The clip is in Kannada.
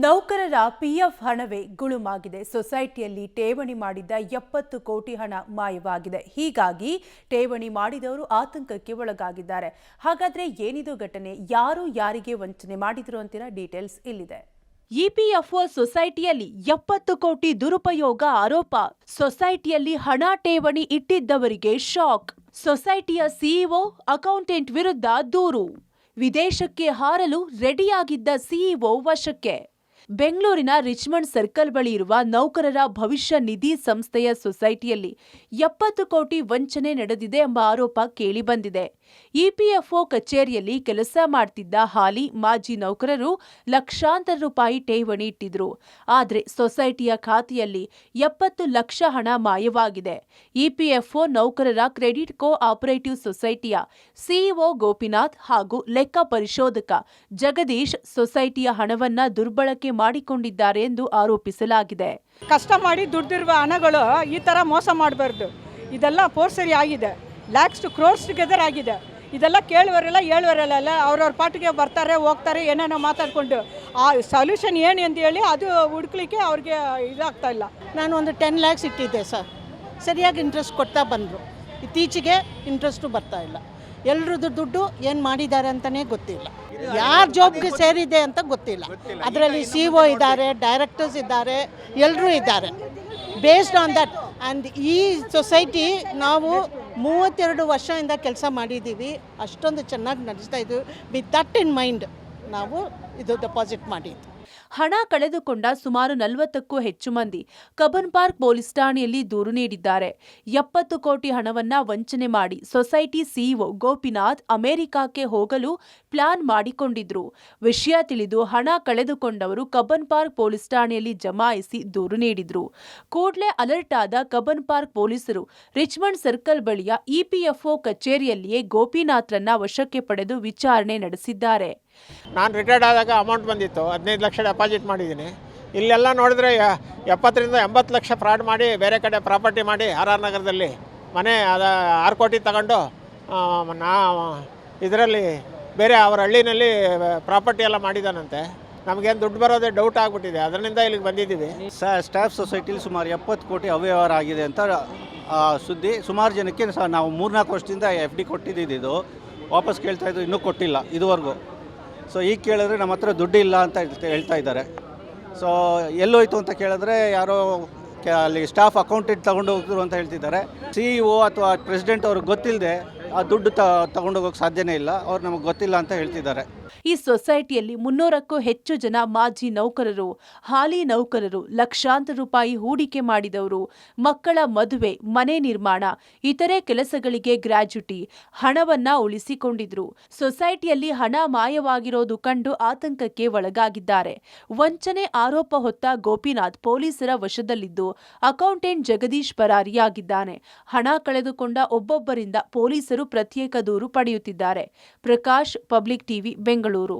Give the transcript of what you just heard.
ನೌಕರರ ಪಿಎಫ್ ಹಣವೇ ಗುಳುಮಾಗಿದೆ. ಸೊಸೈಟಿಯಲ್ಲಿ ಠೇವಣಿ ಮಾಡಿದ್ದ 70 ಕೋಟಿ ಹಣ ಮಾಯವಾಗಿದೆ. ಹೀಗಾಗಿ ಠೇವಣಿ ಮಾಡಿದವರು ಆತಂಕಕ್ಕೆ ಒಳಗಾಗಿದ್ದಾರೆ. ಹಾಗಾದ್ರೆ ಏನಿದು ಘಟನೆ? ಯಾರು ಯಾರಿಗೆ ವಂಚನೆ ಮಾಡಿದ್ರು ಅಂತೀರಾ? ಡೀಟೇಲ್ಸ್ ಇಲ್ಲಿದೆ. ಇಪಿಎಫ್ಒ ಸೊಸೈಟಿಯಲ್ಲಿ 70 ಕೋಟಿ ದುರುಪಯೋಗ ಆರೋಪ. ಸೊಸೈಟಿಯಲ್ಲಿ ಹಣ ಠೇವಣಿ ಇಟ್ಟಿದ್ದವರಿಗೆ ಶಾಕ್. ಸೊಸೈಟಿಯ ಸಿಇಒ, ಅಕೌಂಟೆಂಟ್ ವಿರುದ್ಧ ದೂರು. ವಿದೇಶಕ್ಕೆ ಹಾರಲು ರೆಡಿಯಾಗಿದ್ದ ಸಿಇಒ ವಶಕ್ಕೆ. ಬೆಂಗಳೂರಿನ ರಿಚ್ಮಂಡ್ ಸರ್ಕಲ್ ಬಳಿ ಇರುವ ನೌಕರರ ಭವಿಷ್ಯ ನಿಧಿ ಸಂಸ್ಥೆಯ ಸೊಸೈಟಿಯಲ್ಲಿ 70 ಕೋಟಿ ವಂಚನೆ ನಡೆದಿದೆ ಎಂಬ ಆರೋಪ ಕೇಳಿಬಂದಿದೆ. ಇಪಿಎಫ್ಒ ಕಚೇರಿಯಲ್ಲಿ ಕೆಲಸ ಮಾಡ್ತಿದ್ದ ಹಾಲಿ ಮಾಜಿ ನೌಕರರು ಲಕ್ಷಾಂತರ ರೂಪಾಯಿ ಠೇವಣಿ ಇಟ್ಟಿದ್ರು. ಆದರೆ ಸೊಸೈಟಿಯ ಖಾತೆಯಲ್ಲಿ 70 ಲಕ್ಷ ಹಣ ಮಾಯವಾಗಿದೆ. ಇಪಿಎಫ್ಒ ನೌಕರರ ಕ್ರೆಡಿಟ್ ಕೋ ಆಪರೇಟಿವ್ ಸೊಸೈಟಿಯ ಸಿಇಒ ಗೋಪಿನಾಥ್ ಹಾಗೂ ಲೆಕ್ಕ ಪರಿಶೋಧಕ ಜಗದೀಶ್ ಸೊಸೈಟಿಯ ಹಣವನ್ನ ದುರ್ಬಳಕೆ ಮಾಡಿಕೊಂಡಿದ್ದಾರೆ ಎಂದು ಆರೋಪಿಸಲಾಗಿದೆ. ಕಷ್ಟ ಮಾಡಿ ದುಡ್ಡಿರುವ ಹಣಗಳು ಈ ತರ ಮೋಸ ಮಾಡಬಾರ್ದು. ಇದೆಲ್ಲ ಫೋರ್ಸರಿ ಆಗಿದೆ. ಲ್ಯಾಕ್ಸ್ ಟು ಕ್ರೋರ್ಸ್ ಟುಗೆದರ್ ಆಗಿದೆ. ಇದೆಲ್ಲ ಕೇಳುವರೆಲ್ಲ ಹೇಳುವರೆಲ್ಲ ಅವ್ರವ್ರ ಪಾಟಿಗೆ ಬರ್ತಾರೆ ಹೋಗ್ತಾರೆ, ಏನೇನೋ ಮಾತಾಡ್ಕೊಂಡು ಆ ಸೊಲ್ಯೂಷನ್ ಏನು ಅಂತ ಹೇಳಿ ಅದು ಹುಡುಕ್ಲಿಕ್ಕೆ ಅವ್ರಿಗೆ ಇದಾಗ್ತಾ ಇಲ್ಲ. ನಾನು ಒಂದು 10 ಲ್ಯಾಕ್ಸ್ ಇಟ್ಟಿದ್ದೆ ಸರ್, ಸರಿಯಾಗಿ ಇಂಟ್ರೆಸ್ಟ್ ಕೊಡ್ತಾ ಬಂದರು. ಇತ್ತೀಚೆಗೆ ಇಂಟ್ರೆಸ್ಟು ಬರ್ತಾ ಇಲ್ಲ. ಎಲ್ರದ್ದು ದುಡ್ಡು ಏನು ಮಾಡಿದ್ದಾರೆ ಅಂತಲೇ ಗೊತ್ತಿಲ್ಲ, ಯಾರ ಜಾಬ್ಗೆ ಸೇರಿದೆ ಅಂತ ಗೊತ್ತಿಲ್ಲ. ಅದರಲ್ಲಿ ಸಿಇಒ ಇದ್ದಾರೆ, ಡೈರೆಕ್ಟರ್ಸ್ ಇದ್ದಾರೆ, ಎಲ್ಲರೂ ಇದ್ದಾರೆ. ಬೇಸ್ಡ್ ಆನ್ ದಟ್ ಆ್ಯಂಡ್ ಈ ಸೊಸೈಟಿ ನಾವು 32 ವರ್ಷದಿಂದ ಕೆಲಸ ಮಾಡಿದ್ದೀವಿ. ಅಷ್ಟೊಂದು ಚೆನ್ನಾಗಿ ನಡೆಸ್ತಾ ಇದ್ದೀವಿ. ವಿತ್ ದಟ್ ಇನ್ ಮೈಂಡ್ ನಾವು ಇದು ಡೆಪಾಸಿಟ್ ಮಾಡಿದ್ದು. ಹಣ ಕಳೆದುಕೊಂಡ ಸುಮಾರು 40ಕ್ಕೂ ಹೆಚ್ಚು ಮಂದಿ ಕಬ್ಬನ್ ಪಾರ್ಕ್ ಪೊಲೀಸ್ ಠಾಣೆಯಲ್ಲಿ ದೂರು ನೀಡಿದ್ದಾರೆ. 70 ಕೋಟಿ ಹಣವನ್ನ ವಂಚನೆ ಮಾಡಿ ಸೊಸೈಟಿ ಸಿಇಒ ಗೋಪಿನಾಥ್ ಅಮೆರಿಕಕ್ಕೆ ಹೋಗಲು ಪ್ಲಾನ್ ಮಾಡಿಕೊಂಡಿದ್ರು. ವಿಷಯ ತಿಳಿದು ಹಣ ಕಳೆದುಕೊಂಡವರು ಕಬ್ಬನ್ ಪಾರ್ಕ್ ಪೊಲೀಸ್ ಠಾಣೆಯಲ್ಲಿ ಜಮಾಯಿಸಿ ದೂರು ನೀಡಿದ್ರು. ಕೂಡಲೇ ಅಲರ್ಟ್ ಆದ ಕಬ್ಬನ್ ಪಾರ್ಕ್ ಪೊಲೀಸರು ರಿಚ್ಮಂಡ್ ಸರ್ಕಲ್ ಬಳಿಯ ಇಪಿಎಫ್ಒ ಕಚೇರಿಯಲ್ಲಿಯೇ ಗೋಪಿನಾಥ್ರನ್ನ ವಶಕ್ಕೆ ಪಡೆದು ವಿಚಾರಣೆ ನಡೆಸಿದ್ದಾರೆ. ನಾನು ರಿಟೈರ್ಡ್ ಆದಾಗ ಅಮೌಂಟ್ ಬಂದಿತ್ತು, 15 ಲಕ್ಷ ಡೆಪಾಸಿಟ್ ಮಾಡಿದ್ದೀನಿ. ಇಲ್ಲೆಲ್ಲ ನೋಡಿದ್ರೆ 70ರಿಂದ 80 ಲಕ್ಷ ಫ್ರಾಡ್ ಮಾಡಿ ಬೇರೆ ಕಡೆ ಪ್ರಾಪರ್ಟಿ ಮಾಡಿ RR ನಗರದಲ್ಲಿ ಮನೆ 6 ಕೋಟಿ ತಗೊಂಡು ಇದರಲ್ಲಿ ಬೇರೆ ಅವರ ಹಳ್ಳಿನಲ್ಲಿ ಪ್ರಾಪರ್ಟಿ ಎಲ್ಲ ಮಾಡಿದ್ದಾನಂತೆ. ನಮಗೇನು ದುಡ್ಡು ಬರೋದೇ ಡೌಟ್ ಆಗಿಬಿಟ್ಟಿದೆ. ಅದರಿಂದ ಇಲ್ಲಿಗೆ ಬಂದಿದ್ದೀವಿ. ಸ್ಟಾಫ್ ಸೊಸೈಟಿಲಿ ಸುಮಾರು 70 ಕೋಟಿ ಅವ್ಯವಹಾರ ಆಗಿದೆ ಅಂತ ಸುದ್ದಿ. ಸುಮಾರು ಜನಕ್ಕೆ ನಾವು 3-4 ವರ್ಷದಿಂದ FD ಕೊಟ್ಟಿದ್ದು ವಾಪಸ್ ಕೇಳ್ತಾ ಇದ್ದು, ಇನ್ನೂ ಕೊಟ್ಟಿಲ್ಲ ಇದುವರೆಗೂ. ಸೊ ಈಗ ಕೇಳಿದ್ರೆ ನಮ್ಮ ಹತ್ರ ದುಡ್ಡು ಇಲ್ಲ ಅಂತ ಹೇಳ್ತಾ ಇದ್ದಾರೆ. ಸೊ ಎಲ್ಲೋಯ್ತು ಅಂತ ಕೇಳಿದ್ರೆ ಯಾರೋ ಅಲ್ಲಿ ಸ್ಟಾಫ್ ಅಕೌಂಟೆಂಟ್ ತಗೊಂಡು ಹೋಗಿದ್ರು ಅಂತ ಹೇಳ್ತಿದ್ದಾರೆ. ಸಿಇಒ ಅಥವಾ ಪ್ರೆಸಿಡೆಂಟ್ ಅವ್ರಿಗೆ ಗೊತ್ತಿಲ್ಲದೆ ಆ ದುಡ್ಡು ತಗೊಂಡೋಗೋಕ್ಕೆ ಸಾಧ್ಯನೇ ಇಲ್ಲ. ಅವ್ರು ನಮಗೆ ಗೊತ್ತಿಲ್ಲ ಅಂತ ಹೇಳ್ತಿದ್ದಾರೆ. ಈ ಸೊಸೈಟಿಯಲ್ಲಿ 300ಕ್ಕೂ ಹೆಚ್ಚು ಜನ ಮಾಜಿ ನೌಕರರು, ಹಾಲಿ ನೌಕರರು, ಲಕ್ಷಾಂತರ ರೂಪಾಯಿ ಹೂಡಿಕೆ ಮಾಡಿದವರು, ಮಕ್ಕಳ ಮದುವೆ, ಮನೆ ನಿರ್ಮಾಣ, ಇತರೆ ಕೆಲಸಗಳಿಗೆ ಗ್ರ್ಯಾಚ್ಯುಟಿ ಹಣವನ್ನ ಉಳಿಸಿಕೊಂಡಿದ್ರು. ಸೊಸೈಟಿಯಲ್ಲಿ ಹಣ ಮಾಯವಾಗಿರೋದು ಕಂಡು ಆತಂಕಕ್ಕೆ ಒಳಗಾಗಿದ್ದಾರೆ. ವಂಚನೆ ಆರೋಪ ಹೊತ್ತ ಗೋಪಿನಾಥ್ ಪೊಲೀಸರ ವಶದಲ್ಲಿದ್ದು ಅಕೌಂಟೆಂಟ್ ಜಗದೀಶ್ ಪರಾರಿಯಾಗಿದ್ದಾನೆ. ಹಣ ಕಳೆದುಕೊಂಡ ಒಬ್ಬೊಬ್ಬರಿಂದ ಪೊಲೀಸರು ಪ್ರತ್ಯೇಕ ದೂರು ಪಡೆಯುತ್ತಿದ್ದಾರೆ. Prakash, public TV, Bengaluru.